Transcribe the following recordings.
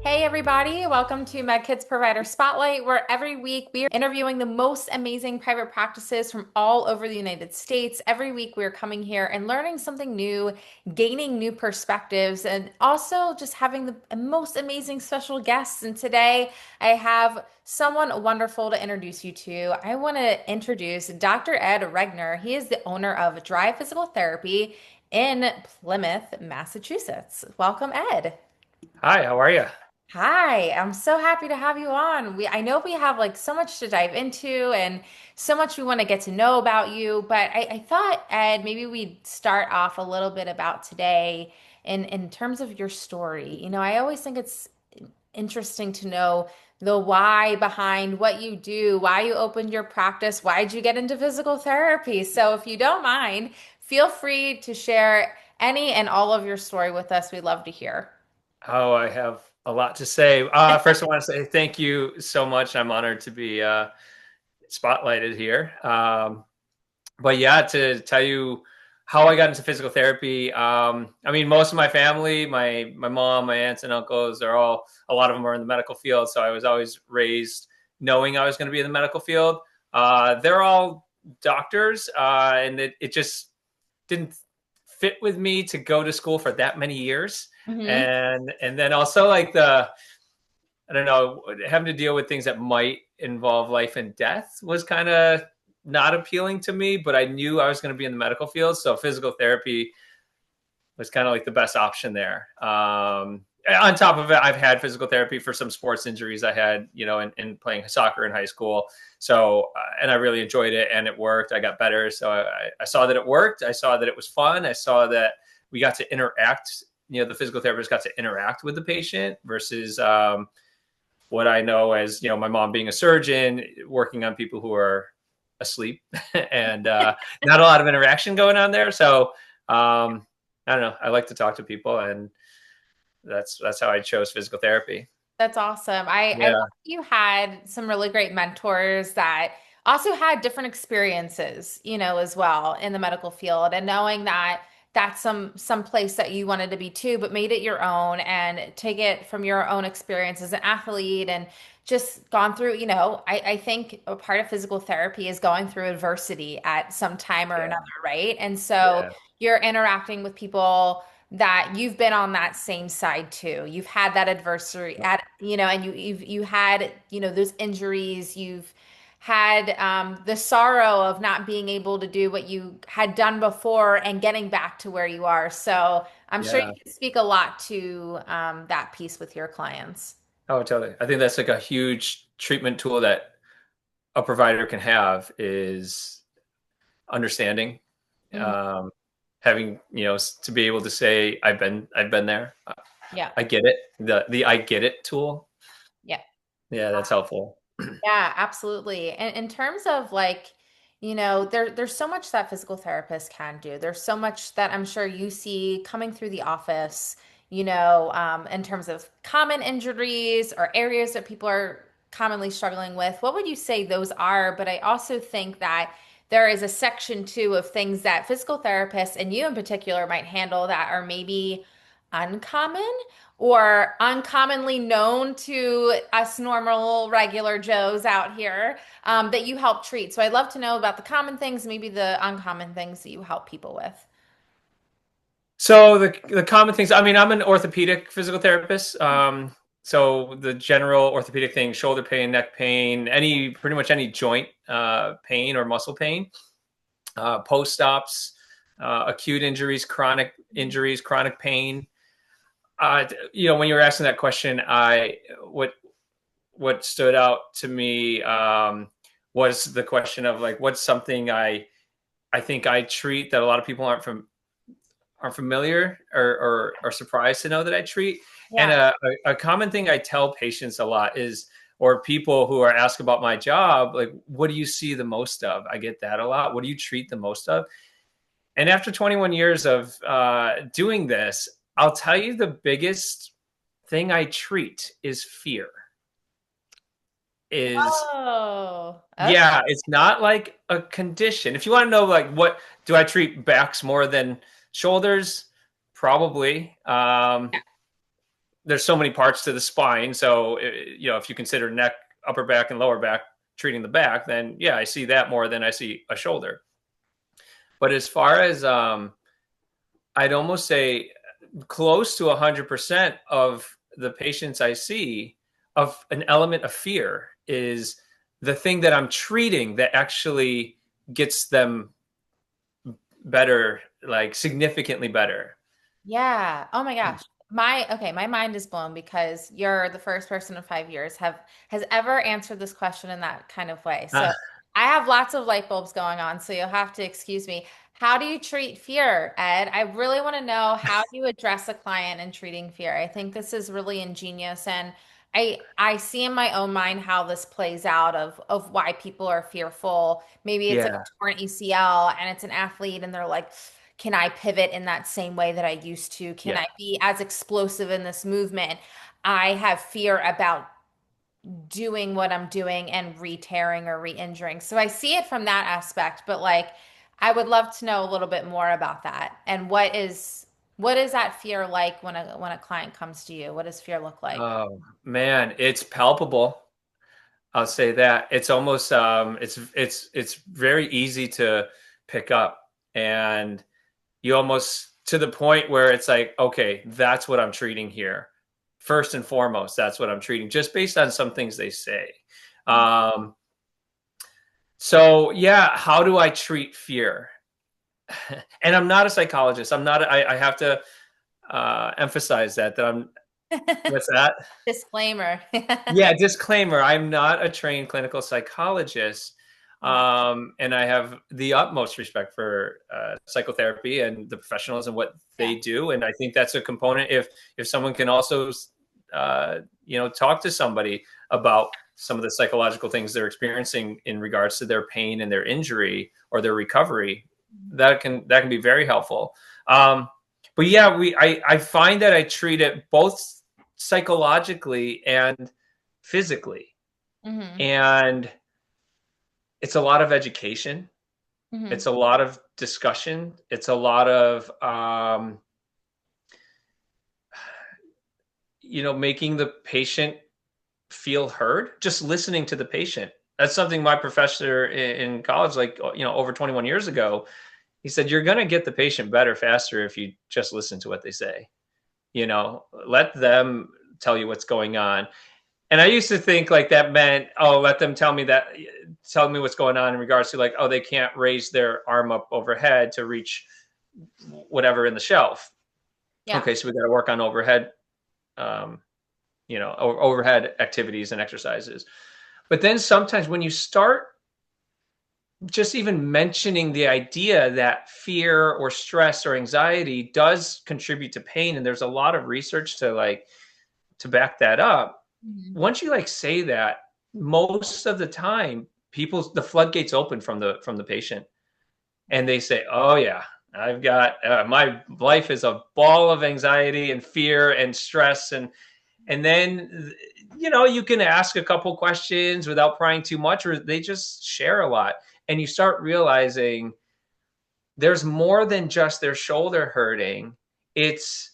Hey everybody, welcome to Meddkit's Provider Spotlight, where every week we are interviewing the most amazing private practices from all over the United States. Every week we are coming here and learning something new, gaining new perspectives, and also just having the most amazing special guests. And today I have someone wonderful to introduce you to. I want to introduce Dr. Ed Regner. He is the owner of Drive Physical Therapy in Plymouth, Massachusetts. Welcome, Ed. Hi, how are you? Hi, I'm so happy to have you on. I know we have like so much to dive into and so much we want to get to know about you, but I thought, Ed, maybe we'd start off a little bit about today in terms of your story. I always think it's interesting to know the why behind what you do, why you opened your practice, why did you get into physical therapy? So if you don't mind, feel free to share any and all of your story with us. We'd love to hear. Oh, I have a lot to say. First, I want to say thank you so much. I'm honored to be spotlighted here. But yeah, to tell you how I got into physical therapy. I mean, most of my family, my mom, my aunts and uncles, a lot of them are in the medical field. So I was always raised knowing I was going to be in the medical field. They're all doctors, and it just didn't fit with me to go to school for that many years. Hmm. And then also like the I don't know, having to deal with things that might involve life and death was kind of not appealing to me, but I knew I was going to be in the medical field. So physical therapy was kind of like the best option there. On top of it, I've had physical therapy for some sports injuries I had, in playing soccer in high school. So, and I really enjoyed it and it worked. I got better. So I saw that it worked. I saw that it was fun. I saw that we got to interact, the physical therapist got to interact with the patient versus what I know as, my mom being a surgeon, working on people who are asleep and not a lot of interaction going on there. So, I don't know. I like to talk to people, and that's how I chose physical therapy. That's awesome. I love Yeah, that you had some really great mentors that also had different experiences, as well in the medical field and knowing that that's some place that you wanted to be too, but made it your own and take it from your own experience as an athlete and just gone through, I think a part of physical therapy is going through adversity at some time or yeah, another, right? And so yeah, you're interacting with people that you've been on that same side too. You've had that adversary and you had, those injuries. You've had the sorrow of not being able to do what you had done before and getting back to where you are. So I'm sure yeah. you can speak a lot to that piece with your clients. Oh, totally. I think that's like a huge treatment tool that a provider can have is understanding, Mhm. um, having to be able to say I've been there. Yeah. I get it. The I get it tool. Yeah. Yeah, that's helpful. Yeah, absolutely. And in terms of like, there's so much that physical therapists can do. There's so much that I'm sure you see coming through the office, in terms of common injuries or areas that people are commonly struggling with. What would you say those are? But I also think that there is a section too of things that physical therapists and you in particular might handle that are maybe uncommon or uncommonly known to us normal, regular Joes out here that you help treat. So I'd love to know about the common things, maybe the uncommon things that you help people with. So the common things. I mean, I'm an orthopedic physical therapist. So the general orthopedic things: shoulder pain, neck pain, pretty much any joint pain or muscle pain, post ops, acute injuries, chronic pain. When you were asking that question, I what stood out to me was the question of like, what's something I think I treat that a lot of people aren't familiar or surprised to know that I treat. And Yeah. a common thing I tell patients a lot is, or people who are asked about my job, like, what do you see the most of? I get that a lot. What do you treat the most of? And after 21 years of doing this, I'll tell you the biggest thing I treat is fear. Is Oh, okay. Yeah, it's not like a condition. If you want to know, like, what do I treat backs more than shoulders? Probably. there's so many parts to the spine. So, if you consider neck, upper back, and lower back treating the back, then yeah, I see that more than I see a shoulder. But as far as I'd almost say close to 100% of the patients I see, of an element of fear is the thing that I'm treating that actually gets them better, like significantly better. Yeah. Oh my gosh. My mind is blown because you're the first person in 5 years have has ever answered this question in that kind of way. So Uh, I have lots of light bulbs going on, so you'll have to excuse me. How do you treat fear, Ed? I really want to know how you address a client in treating fear. I think this is really ingenious, and I see in my own mind how this plays out of why people are fearful. Maybe it's like yeah, a torn ACL and it's an athlete and they're like, can I pivot in that same way that I used to? Can yeah. I be as explosive in this movement? I have fear about doing what I'm doing and re-tearing or re-injuring. So I see it from that aspect, but like I would love to know a little bit more about that. And what is that fear like when a client comes to you? What does fear look like? Oh man, it's palpable. I'll say that. It's almost it's very easy to pick up, and you almost to the point where it's like, okay, that's what I'm treating here. First and foremost, that's what I'm treating, just based on some things they say. Um, so yeah, how do I treat fear? And I'm not a psychologist. I'm not. I have to emphasize that I'm. What's that? Disclaimer. Yeah, disclaimer, I'm not a trained clinical psychologist. Yeah. And I have the utmost respect for psychotherapy and the professionals and what Yeah. they do. And I think that's a component. If someone can also, talk to somebody about some of the psychological things they're experiencing in regards to their pain and their injury or their recovery, that can be very helpful. But yeah, I find that I treat it both psychologically and physically. Hmm. And it's a lot of education. Hmm. It's a lot of discussion. It's a lot of, making the patient feel heard, just listening to the patient. That's something my professor in college, like, over 21 years ago, he said, you're going to get the patient better faster if you just listen to what they say. Let them tell you what's going on. And I used to think like that meant, oh, let them tell me what's going on in regards to like, oh, they can't raise their arm up overhead to reach whatever in the shelf. Yeah. Okay, so we got to work on overhead, um, overhead activities and exercises. But then sometimes when you start just even mentioning the idea that fear or stress or anxiety does contribute to pain, and there's a lot of research to back that up. Hmm. Once you like say that, most of the time the floodgates open from the patient, and they say, oh yeah, I've got my life is a ball of anxiety and fear and stress, and then you can ask a couple questions without prying too much, or they just share a lot, and you start realizing there's more than just their shoulder hurting. It's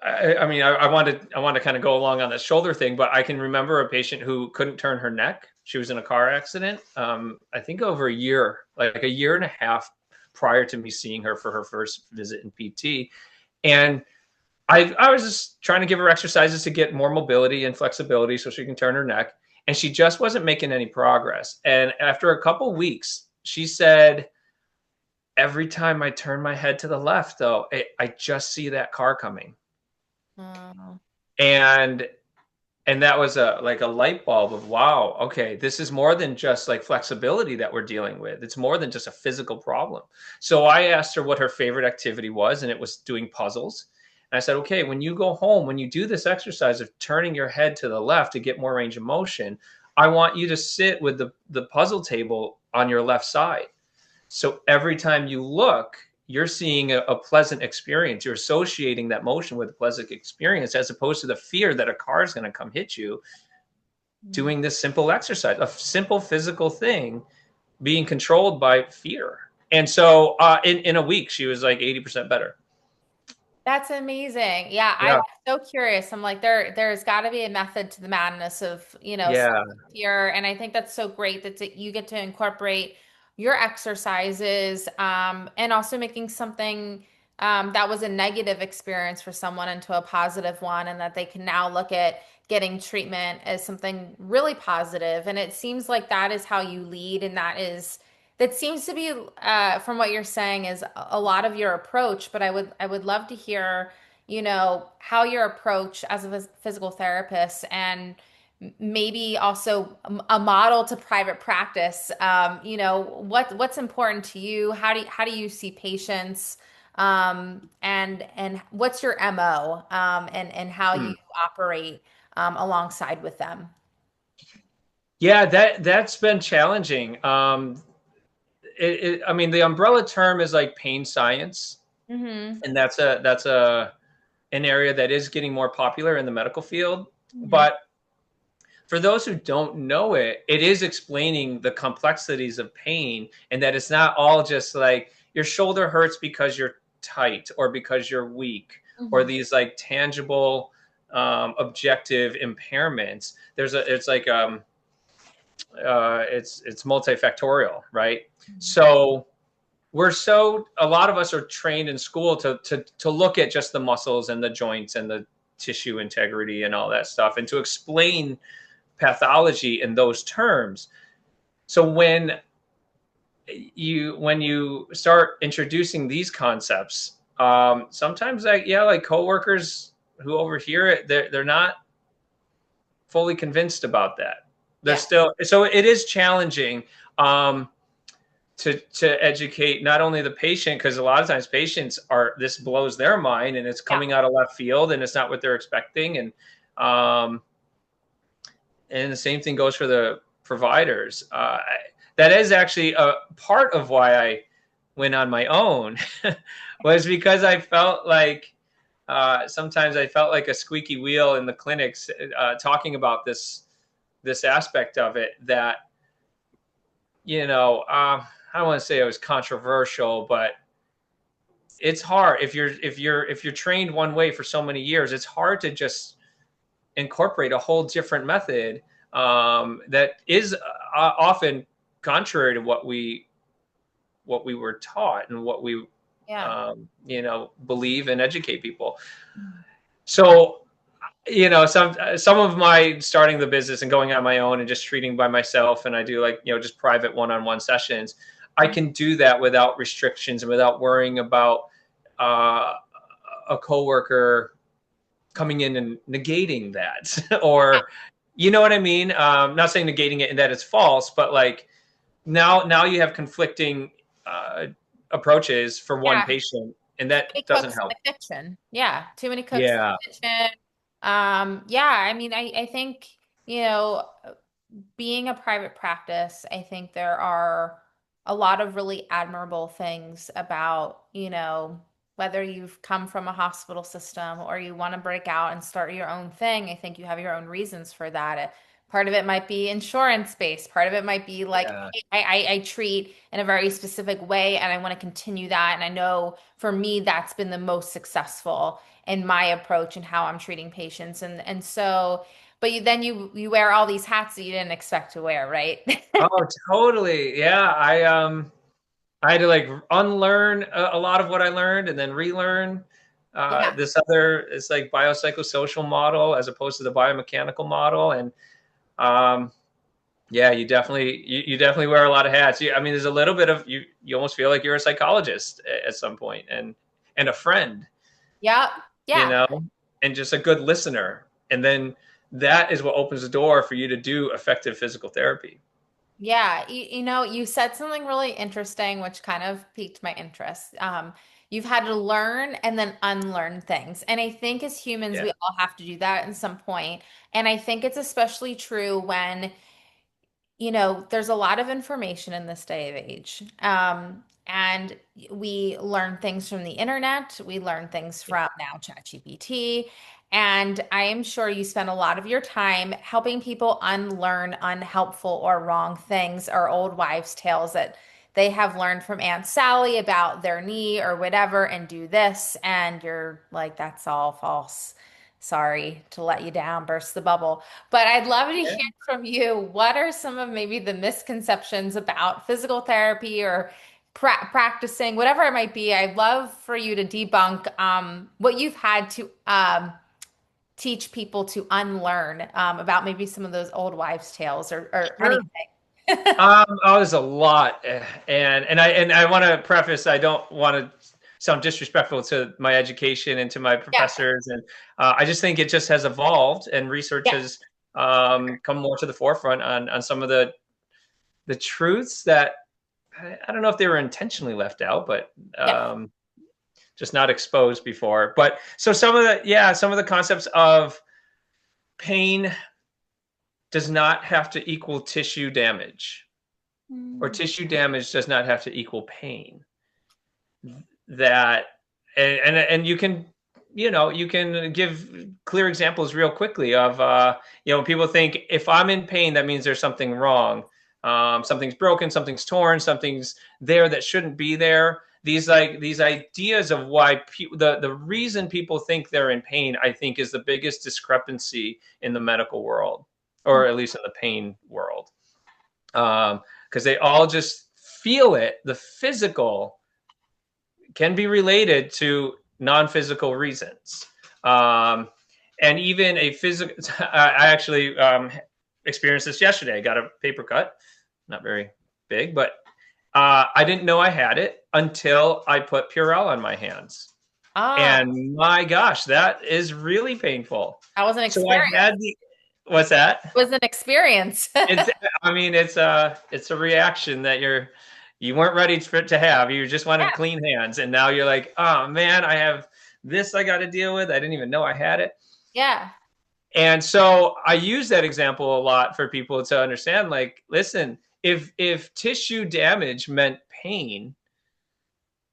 I mean, I want to kind of go along on the shoulder thing, but I can remember a patient who couldn't turn her neck. She was in a car accident. I think over a year, like a year and a half prior to me seeing her for her first visit in PT, and I was just trying to give her exercises to get more mobility and flexibility so she can turn her neck, and she just wasn't making any progress. And after a couple weeks, she said, "Every time I turn my head to the left, though, I just see that car coming." Oh. And that was a light bulb of, wow, okay, this is more than just like flexibility that we're dealing with. It's more than just a physical problem. So I asked her what her favorite activity was, and it was doing puzzles. And I said, okay, when you go home, when you do this exercise of turning your head to the left to get more range of motion, I want you to sit with the puzzle table on your left side. So every time you look, you're seeing a pleasant experience. You're associating that motion with a pleasant experience, as opposed to the fear that a car is going to come hit you. Mm. Doing this simple exercise, a simple physical thing, being controlled by fear. And so in a week, she was like 80% better. That's amazing. Yeah, I'm Yeah. so curious. I'm like, there's got to be a method to the madness of, Yeah. self-care. And I think that's so great you get to incorporate your exercises, and also making something that was a negative experience for someone into a positive one, and that they can now look at getting treatment as something really positive. And it seems like that is how you lead, and that seems to be, from what you're saying, is a lot of your approach. But I would love to hear, how your approach as a physical therapist, and maybe also a model to private practice. What's important to you? How do you see patients? And what's your MO, and how Hmm. you operate alongside with them? Yeah, that's been challenging. I mean, the umbrella term is like pain science, Mm-hmm. and that's a an area that is getting more popular in the medical field. Mm-hmm. But for those who don't know it, it is explaining the complexities of pain, and that it's not all just like your shoulder hurts because you're tight or because you're weak, or Mm-hmm. these like tangible, objective impairments. It's like it's multifactorial, right? So a lot of us are trained in school to look at just the muscles and the joints and the tissue integrity and all that stuff, and to explain pathology in those terms. So when you start introducing these concepts, sometimes like coworkers who overhear it, they're not fully convinced about that. They're Yeah. still, so it is challenging, um, to educate not only the patient, because a lot of times patients are, this blows their mind and it's Yeah. coming out of left field and it's not what they're expecting. Um, and the same thing goes for the providers. That is actually a part of why I went on my own, was because I felt like, sometimes I felt like a squeaky wheel in the clinics, talking about this aspect of it, that I don't want to say it was controversial, but it's hard if you're trained one way for so many years. It's hard to just incorporate a whole different method, that is, often contrary to what we were taught and what we, Yeah. believe and educate people. So, some of my starting the business and going on my own and just treating by myself, and I do, like, just private one-on-one sessions. I can do that without restrictions and without worrying about, uh, a coworker coming in and negating that, or, you know what I mean. Not saying negating it and that it's false, but like, now you have conflicting, uh, approaches for one Yeah. patient, and Too that many doesn't cooks in help. the kitchen. Yeah, too many cooks in Yeah. the kitchen. Yeah, I mean, I think, you know, being a private practice, I think there are a lot of really admirable things about, whether you've come from a hospital system or you want to break out and start your own thing. I think you have your own reasons for that. Part of it might be insurance based. Part of it might be like, Yeah. hey, I treat in a very specific way and I want to continue that. And I know for me, that's been the most successful in my approach and how I'm treating patients. And so, but then you wear all these hats that you didn't expect to wear, right? Oh, totally. Yeah. I had to like unlearn a lot of what I learned and then relearn, Yeah. this other, it's like biopsychosocial model as opposed to the biomechanical model. And, um, yeah, you definitely wear a lot of hats. I mean, there's a little bit of, you almost feel like you're a psychologist at some point, and a friend, Yep. you Yeah. know, and just a good listener. And then that is what opens the door for you to do effective physical therapy. Yeah. You said something really interesting, which kind of piqued my interest. You've had to learn and then unlearn things. And I think as humans, Yeah. we all have to do that at some point. And I think it's especially true when there's a lot of information in this day of age. And we learn things from the internet, we learn things from now ChatGPT. And I am sure you spend a lot of your time helping people unlearn unhelpful or wrong things or old wives' tales they have learned from Aunt Sally about their knee or whatever and do this, and you're like, that's all false. Sorry to let you down, burst the bubble. But I'd love to hear Yeah. from you. What are some of maybe the misconceptions about physical therapy or practicing, whatever it might be? I'd love for you to debunk what you've had to teach people to unlearn about maybe some of those old wives' tales or Sure. anything. Oh, there's a lot, and I want to preface. I don't want to sound disrespectful to my education and to my Yeah, professors, and I just think it just has evolved, and research yeah, has come more to the forefront on some of the truths that I don't know if they were intentionally left out, but yeah. just not exposed before. But so some of the concepts of pain does not have to equal tissue damage, or Mm. tissue damage does not have to equal pain. That and you can you can give clear examples real quickly of when people think if I'm in pain that means there's something wrong, something's broken, something's torn, something's there that shouldn't be there. These ideas of why the reason people think they're in pain, I think, is the biggest discrepancy in the medical world, or at least in the pain world, because they all just feel it. The physical can be related to non-physical reasons. Um, and even a physical, I actually experienced this yesterday. I got a paper cut, not very big, but I didn't know I had it until I put Purell on my hands. Ah, And my gosh, that is really painful. that was an So I experience. had what's that? It was an experience. It's, I mean, it's a reaction that you weren't ready to have. You just wanted Yeah, clean hands, and now you're like, oh man, I have this I got to deal with. I didn't even know I had it. yeah. And so I use that example a lot for people to understand. Like, listen, if tissue damage meant pain,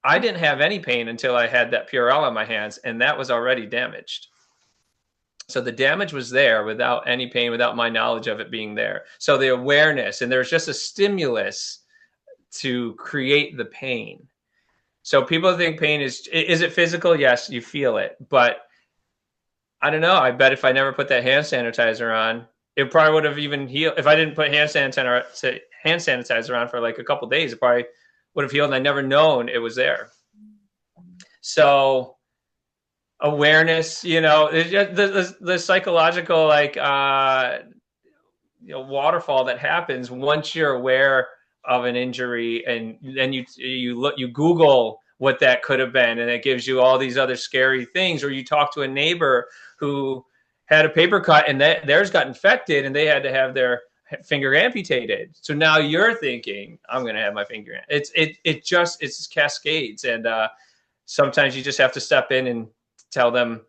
I didn't have any pain until I had that Purell on my hands, and that was already damaged. So the damage was there without any pain, without my knowledge of it being there. So the awareness, and there's just a stimulus to create the pain. So people think pain is it physical? Yes, you feel it, but I don't know. I bet if I never put that hand sanitizer on, it probably would have even healed. If I didn't put hand sanitizer on for like a couple days, it probably would have healed, and I never known it was there. So awareness, the psychological like waterfall that happens once you're aware of an injury, and then you Google what that could have been, and it gives you all these other scary things. Or you talk to a neighbor who had a paper cut and theirs got infected, and they had to have their finger amputated. So now you're thinking, I'm going to have my finger. It's cascades, and sometimes you just have to step in and tell them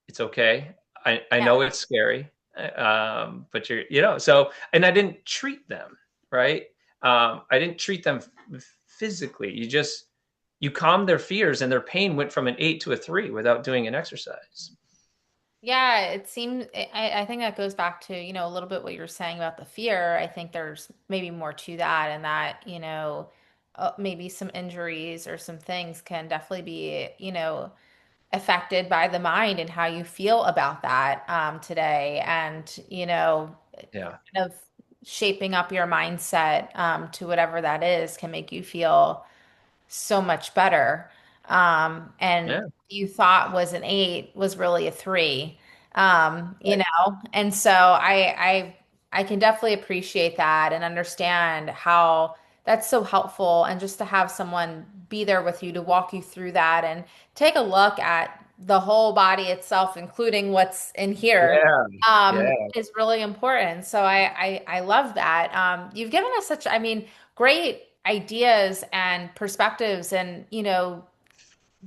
it's okay. I Yeah. know it's scary, but so, and I didn't treat them right. I didn't treat them physically. You calmed their fears, and their pain went from an 8 to a 3 without doing an exercise. Yeah, it seems, I think that goes back to, a little bit what you're saying about the fear. I think there's maybe more to that, and that, maybe some injuries or some things can definitely be, affected by the mind and how you feel about that today. And, Yeah, kind of shaping up your mindset to whatever that is can make you feel so much better. And yeah, you thought was an eight was really a three. right. And so I can definitely appreciate that and understand how that's so helpful, and just to have someone be there with you to walk you through that and take a look at the whole body itself, including what's in here, Yeah, yeah, is really important. So I love that. You've given us such, I mean, great ideas and perspectives, and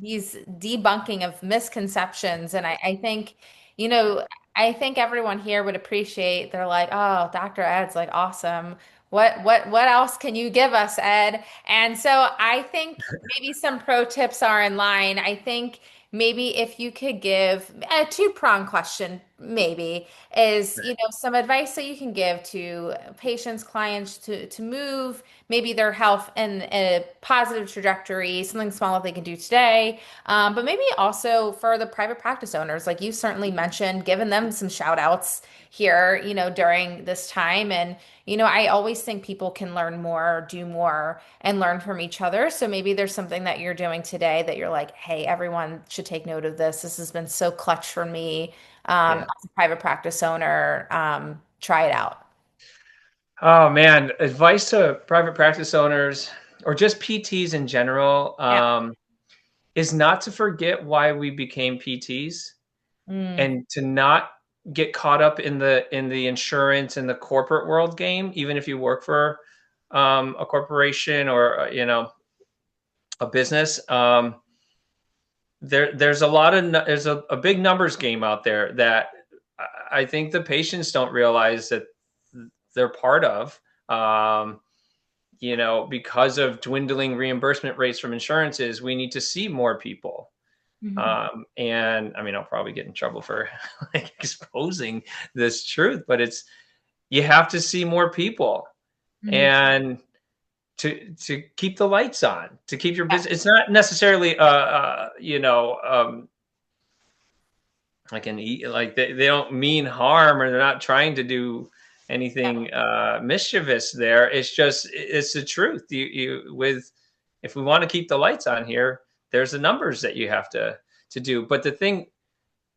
these debunking of misconceptions. And I think, you know, I think everyone here would appreciate, they're like, oh, Dr. Ed's like awesome. What else can you give us, Ed? And so I think maybe some pro tips are in line. I think maybe if you could give a two-pronged question, maybe is, some advice that you can give to patients, clients to move maybe their health in a positive trajectory, something small that they can do today. But maybe also for the private practice owners, like you certainly mentioned, giving them some shout outs here, during this time. And, I always think people can learn more, do more, and learn from each other. So maybe there's something that you're doing today that you're like, hey, everyone should take note of this. This has been so clutch for me Yeah. as a private practice owner. Try it out. Oh man, advice to private practice owners or just PTs in general, Yeah. is not to forget why we became PTs Mm, and to not get caught up in the insurance and the corporate world game, even if you work for a corporation or a business. There's a lot of there's a big numbers game out there that I think the patients don't realize that they're part of. Because of dwindling reimbursement rates from insurances, we need to see more people. mhm, And I mean, I'll probably get in trouble for like exposing this truth, but you have to see more people mhm. and to keep the lights on, to keep your Yeah, business. It's not necessarily like like they don't mean harm or they're not trying to do yeah. anything mischievous there. It's the truth. You with if we want to keep the lights on here, there's the numbers that you have to do. But the thing,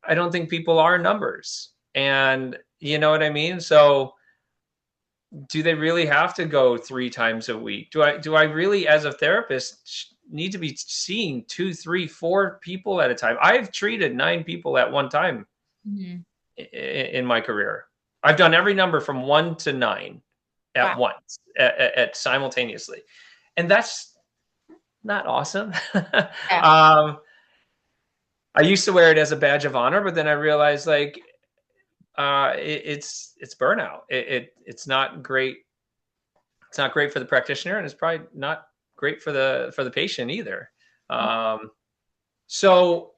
I don't think people are numbers, and you know what I mean. So do they really have to go 3 times a week? Do I really, as a therapist, need to be seeing 2, 3, 4 people at a time? I've treated 9 people at one time Mhm. in my career. I've done every number from 1 to 9 at Wow. once, at simultaneously, and that's not awesome. Yeah. I used to wear it as a badge of honor, but then I realized like it's burnout. It's not great. It's not great for the practitioner, and it's probably not great for the patient either. Um, so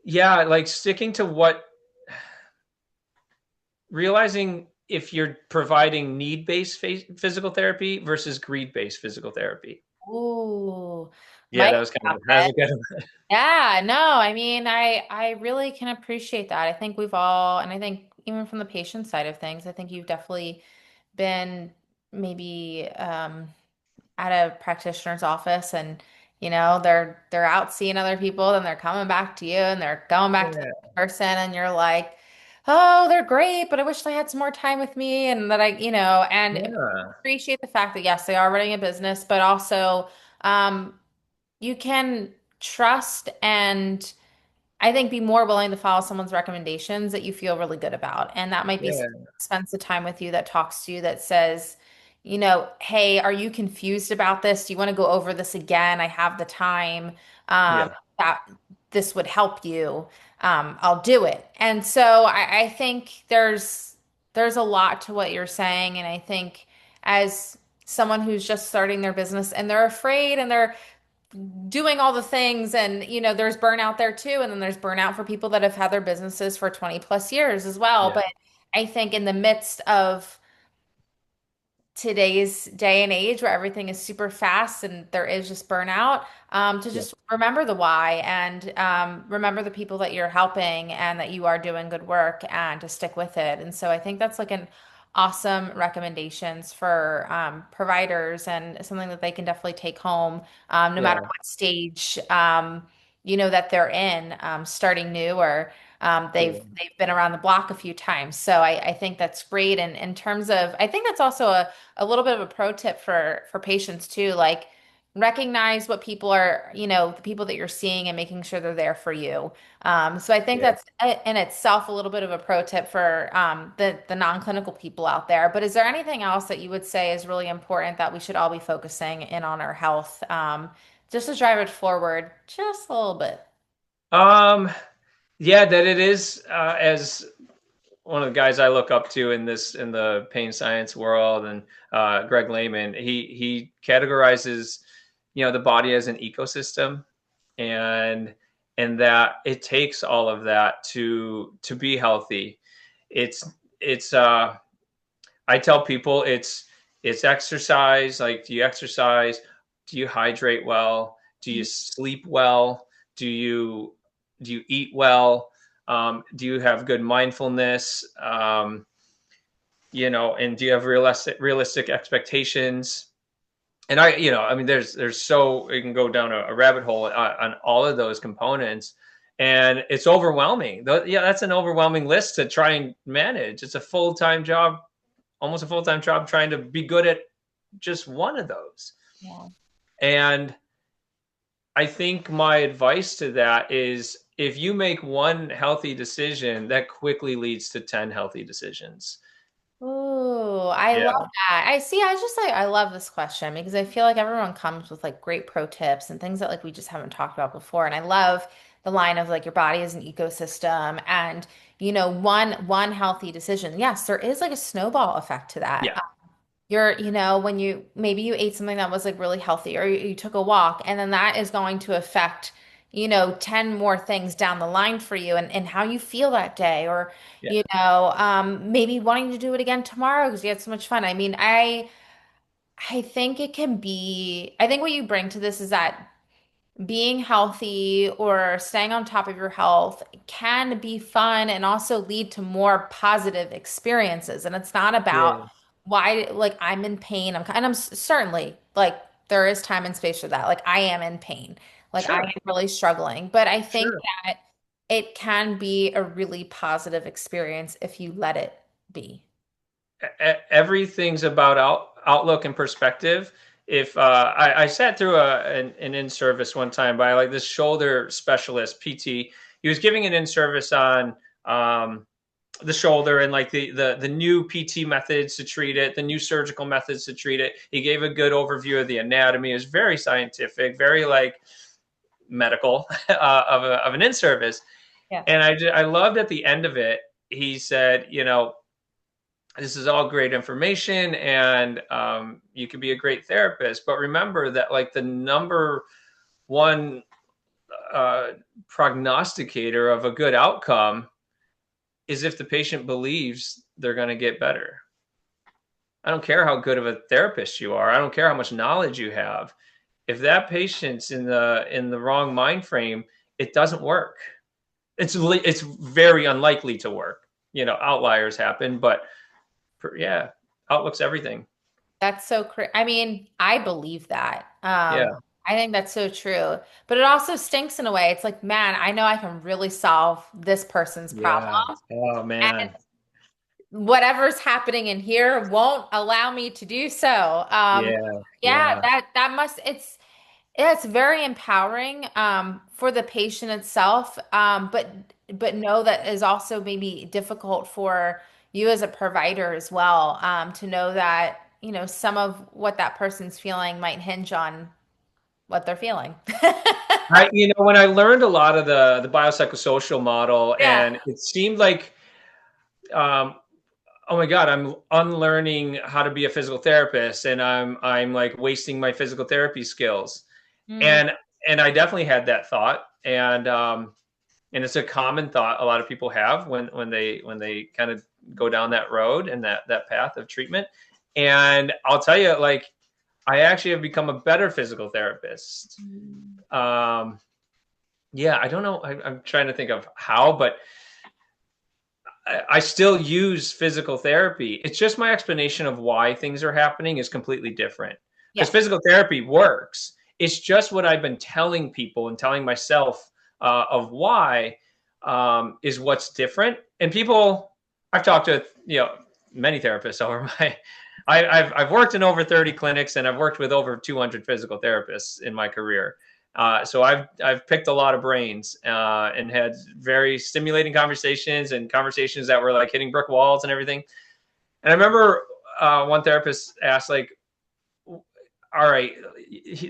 yeah, like sticking to what realizing if you're providing need-based physical therapy versus greed-based physical therapy. Ooh, Yeah, Mike, that was kind of that was good. yeah, no, I mean, I really can appreciate that. I think we've all, and I think even from the patient side of things, I think you've definitely been maybe at a practitioner's office and they're out seeing other people and they're coming back to you and they're going back to Yeah, the person and you're like, "Oh, they're great, but I wish they had some more time with me and that and yeah, appreciate the fact that yes, they are running a business, but also um you can trust and I think be more willing to follow someone's recommendations that you feel really good about. And that might be someone yeah, that spends the time with you, that talks to you, that says, hey, are you confused about this? Do you want to go over this again? I have the time. yeah, That this would help you. I'll do it. And so I think there's a lot to what you're saying. And I think as someone who's just starting their business and they're afraid and they're doing all the things and there's burnout there too, and then there's burnout for people that have had their businesses for 20 plus years as well. yeah, But I think in the midst of today's day and age where everything is super fast and there is just burnout, to yeah, just remember the why and remember the people that you're helping and that you are doing good work and to stick with it. And so I think that's like an awesome recommendations for providers and something that they can definitely take home, no matter yeah, what stage that they're in, starting new or they've been around the block a few times. So I think that's great. And in terms of, I think that's also a little bit of a pro tip for patients too, like recognize what people are, the people that you're seeing and making sure they're there for you. So I think yeah. that's in itself a little bit of a pro tip for the non-clinical people out there. But is there anything else that you would say is really important that we should all be focusing in on our health, just to drive it forward just a little bit? Um, yeah, that it is as one of the guys I look up to in the pain science world, and Greg Lehman, he categorizes the body as an ecosystem, and and that it takes all of that to be healthy. It's it's I tell people it's exercise. Like, do you exercise? Do you hydrate well? Do you sleep well? Do you do you eat well? Do you have good mindfulness? And do you have realistic expectations? And I mean, there's so you can go down a rabbit hole on all of those components, and it's overwhelming. Yeah, that's an overwhelming list to try and manage. It's a full time job, almost a full time job, trying to be good at just one of those. Yeah. And I think my advice to that is if you make one healthy decision, that quickly leads to 10 healthy decisions. Ooh, I love Yeah. that. I see. I just like I love this question because I feel like everyone comes with like great pro tips and things that like we just haven't talked about before. And I love the line of like your body is an ecosystem and one healthy decision. Yes, there is like a snowball effect to that. Yeah. When you ate something that was like really healthy or you took a walk, and then that is going to affect, 10 more things down the line for you and how you feel that day, or, Yeah. maybe wanting to do it again tomorrow because you had so much fun. I mean, I think I think what you bring to this is that being healthy or staying on top of your health can be fun and also lead to more positive experiences. And it's not about Yeah. why, like, I'm in pain. Certainly like there is time and space for that. Like, I am in pain. Like, I am Sure. really struggling. But I think Sure. that it can be a really positive experience if you let it be. Everything's about outlook and perspective. If I sat through an in service one time by like this shoulder specialist PT. He was giving an in service on the shoulder and like the new PT methods to treat it, the new surgical methods to treat it. He gave a good overview of the anatomy. It was very scientific, very like medical of an in service. Yeah. And I loved at the end of it. He said, this is all great information, and you can be a great therapist, but remember that like the number one uh, prognosticator of a good outcome is if the patient believes they're going to get better. I don't care how good of a therapist you are. I don't care how much knowledge you have. If that patient's in the wrong mind frame, it doesn't work. It's very unlikely to work. Outliers happen, but yeah, outlook's everything. That's so crazy. I mean, I believe that. Yeah. I think that's so true. But it also stinks in a way. It's like, man, I know I can really solve this person's problem. Yeah. Oh And man. whatever's happening in here won't allow me to do so. Yeah. Yeah, Yeah. that must it's very empowering for the patient itself. But know that is also maybe difficult for you as a provider as well, to know that, some of what that person's feeling might hinge on what they're feeling. When I learned a lot of the biopsychosocial model, Yeah. and it seemed like, um, oh my God, I'm unlearning how to be a physical therapist, and I'm like wasting my physical therapy skills, Mm, and I definitely had that thought, and it's a common thought a lot of people have when they kind of go down that road and that path of treatment. And I'll tell you, like, I actually have become a better physical therapist. mm, Um, yeah, I don't know. I'm trying to think of how, but I still use physical therapy. It's just my explanation of why things are happening is completely different. Because yeah. physical therapy works. It's just what I've been telling people and telling myself of why is what's different. And people, I've talked to many therapists over my. I've worked in over 30 clinics, and I've worked with over 200 physical therapists in my career. So I've picked a lot of brains and had very stimulating conversations, and conversations that were like hitting brick walls and everything. And I remember one therapist asked, like, "All right,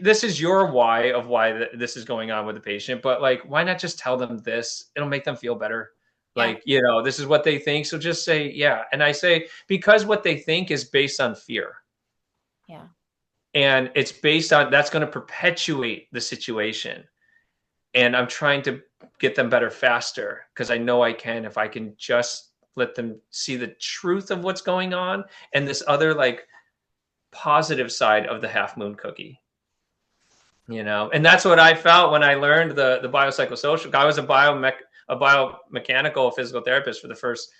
this is your why of why this is going on with the patient, but like, why not just tell them this? It'll make them feel better. Yeah. Like, this is what they think, so just say yeah." And I say, because what they think is based on fear, Yeah. and it's based on that's going to perpetuate the situation. and I'm trying to get them better faster because I know I can if I can just let them see the truth of what's going on and this other like positive side of the half moon cookie. And that's what I felt when I learned the biopsychosocial. I was a biomechanical physical therapist for the first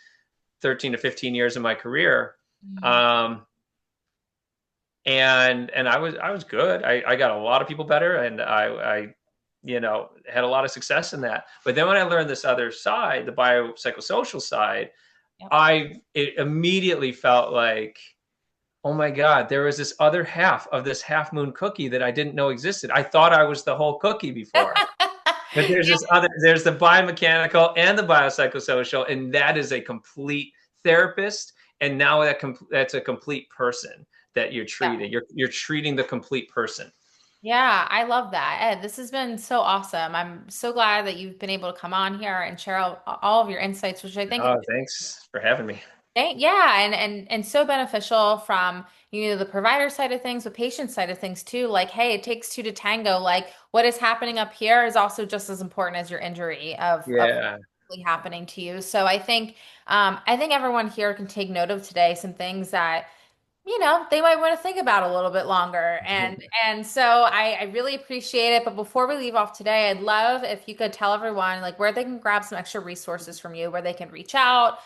13 to 15 years of my career. Mhm. Um, and I was good. I got a lot of people better, and I had a lot of success in that. But then when I learned this other side, the biopsychosocial side, Yep. I it immediately felt like, oh my God, there was this other half of this half moon cookie that I didn't know existed. I thought I was the whole cookie before. But there's the biomechanical and the biopsychosocial, and that is a complete therapist. And now that's a complete person that you're Yeah. treating. You're treating the complete person. Yeah, I love that. Ed, this has been so awesome. I'm so glad that you've been able to come on here and share all of your insights, which I think, Oh, thanks for having me. yeah, and so beneficial from the provider side of things, the patient side of things too. Like, hey, it takes two to tango. Like, what is happening up here is also just as important as your injury of Yeah. what's happening to you. So I think everyone here can take note of today some things that they might want to think about a little bit longer. And so I really appreciate it. But before we leave off today, I'd love if you could tell everyone like where they can grab some extra resources from you, where they can reach out,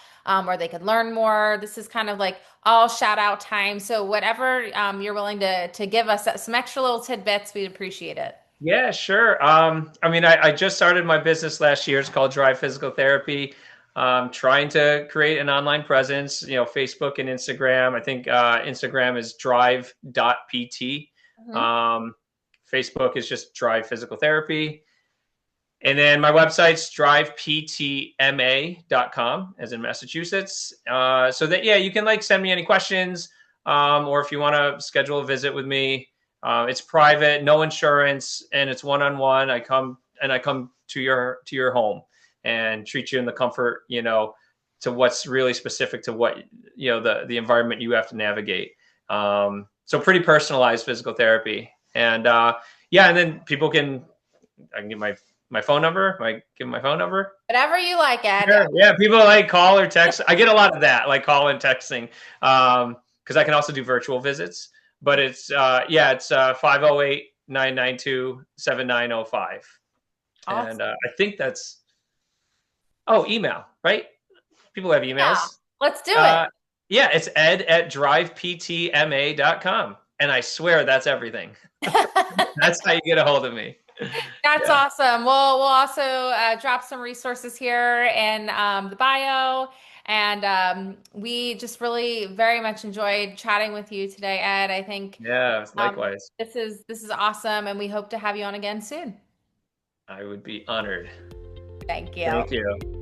where they could learn more. This is kind of like all shout out time. So whatever you're willing to give us some extra little tidbits, we'd appreciate it. Yeah, sure. I mean, I just started my business last year. It's called Drive Physical Therapy. Trying to create an online presence, Facebook and Instagram. I think Instagram is drive.pt. Mhm. Um, Facebook is just Drive Physical Therapy. And then my website's driveptma.com, as in Massachusetts. So that, yeah, you can like send me any questions, or if you want to schedule a visit with me. It's private, no insurance, and it's one-on-one. I come to your home and treat you in the comfort, to what's really specific to what the environment you have to navigate. So pretty personalized physical therapy, and yeah, and then I can give my phone number. I give my phone number. Whatever you like, Ed. Sure. Yeah, people like call or text. I get a lot of that, like call and texting, because I can also do virtual visits. But it's 508-992-7905, and Awesome. I think that's email, right? People have Yeah, emails. let's do it. Uh, yeah, it's ed@driveptma.com, and I swear that's everything. That's how you get a hold of me. That's Yeah. awesome. We'll also drop some resources here in the bio. And we just really very much enjoyed chatting with you today, Ed. I think Yeah, likewise. this is awesome, and we hope to have you on again soon. I would be honored. Thank you. Thank you.